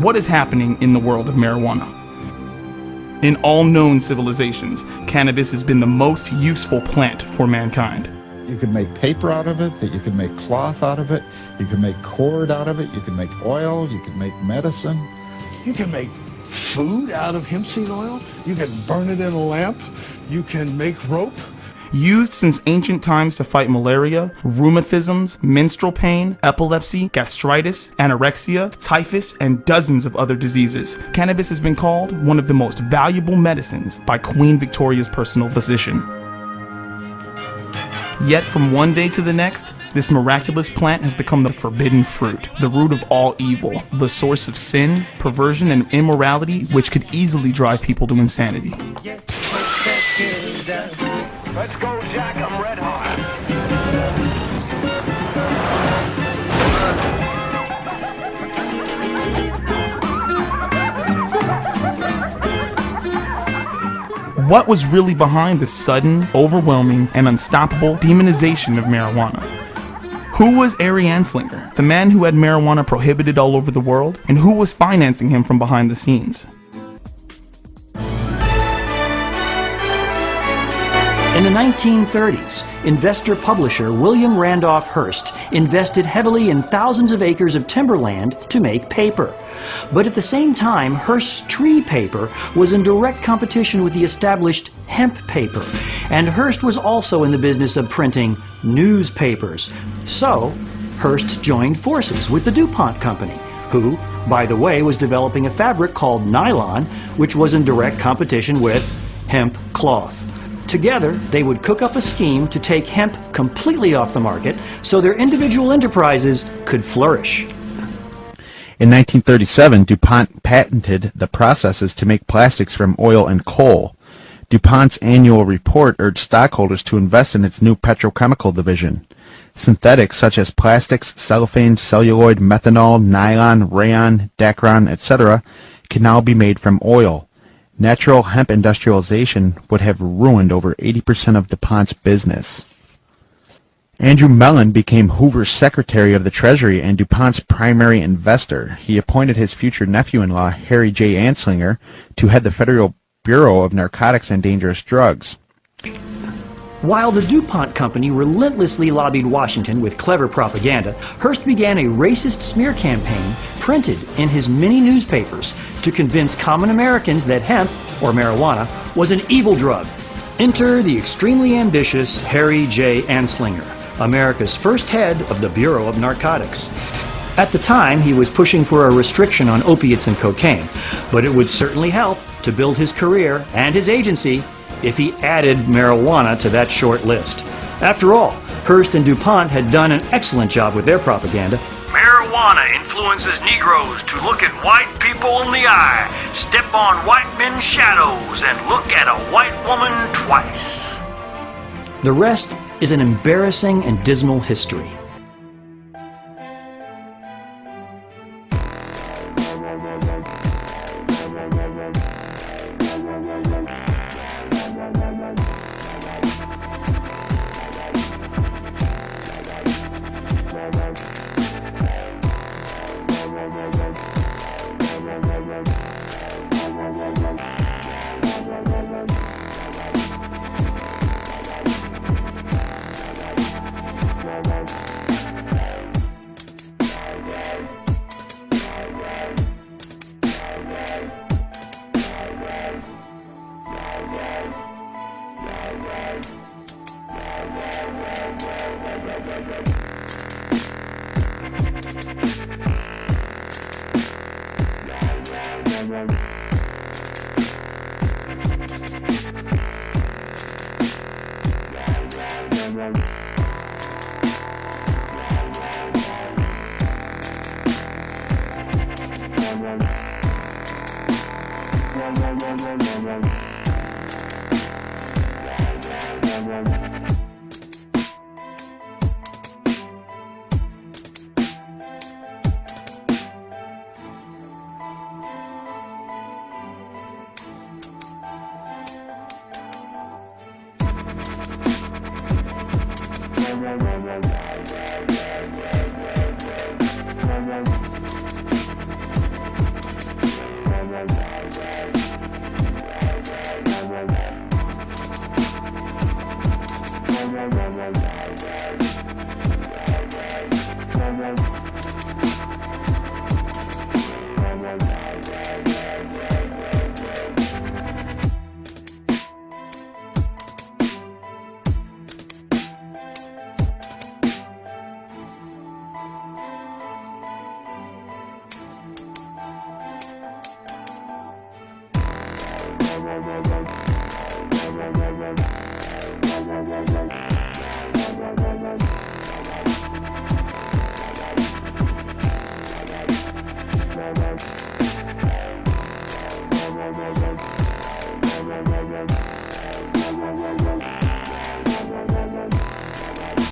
What is happening in the world of marijuana? In all known civilizations, cannabis has been the most useful plant for mankind. You can make paper out of it, that you can make cloth out of it, you can make cord out of it, you can make oil, you can make medicine. You can make food out of hemp seed oil, you can burn it in a lamp, you can make rope. Used since ancient times to fight malaria, rheumatisms, menstrual pain, epilepsy, gastritis, anorexia, typhus, and dozens of other diseases, cannabis has been called one of the most valuable medicines by Queen Victoria's personal physician. Yet from one day to the next, this miraculous plant has become the forbidden fruit, the root of all evil, the source of sin, perversion, and immorality, which could easily drive people to insanity. Let's go, Jack. I'm red hot. What was really behind the sudden, overwhelming, and unstoppable demonization of marijuana? Who was Ari Anslinger, the man who had marijuana prohibited all over the world, and who was financing him from behind the scenes? In the 1930s, investor-publisher William Randolph Hearst invested heavily in thousands of acres of timberland to make paper. But at the same time, Hearst's tree paper was in direct competition with the established hemp paper, and Hearst was also in the business of printing newspapers. So, Hearst joined forces with the DuPont Company, who, by the way, was developing a fabric called nylon, which was in direct competition with hemp cloth. Together, they would cook up a scheme to take hemp completely off the market so their individual enterprises could flourish. In 1937, DuPont patented the processes to make plastics from oil and coal. DuPont's annual report urged stockholders to invest in its new petrochemical division. Synthetics such as plastics, cellophane, celluloid, methanol, nylon, rayon, Dacron, etc. can now be made from oil. Natural hemp industrialization would have ruined over 80% of DuPont's business. Andrew Mellon became Hoover's Secretary of the Treasury and DuPont's primary investor. He appointed his future nephew-in-law, Harry J. Anslinger, to head the Federal Bureau of Narcotics and Dangerous Drugs. While the DuPont Company relentlessly lobbied Washington with clever propaganda, Hearst began a racist smear campaign printed in his many newspapers to convince common Americans that hemp, or marijuana, was an evil drug. Enter the extremely ambitious Harry J. Anslinger, America's first head of the Bureau of Narcotics. At the time, he was pushing for a restriction on opiates and cocaine, but it would certainly help to build his career and his agency if he added marijuana to that short list. After all, Hearst and DuPont had done an excellent job with their propaganda. Marijuana influences Negroes to look at white people in the eye, step on white men's shadows, and look at a white woman twice. The rest is an embarrassing and dismal history.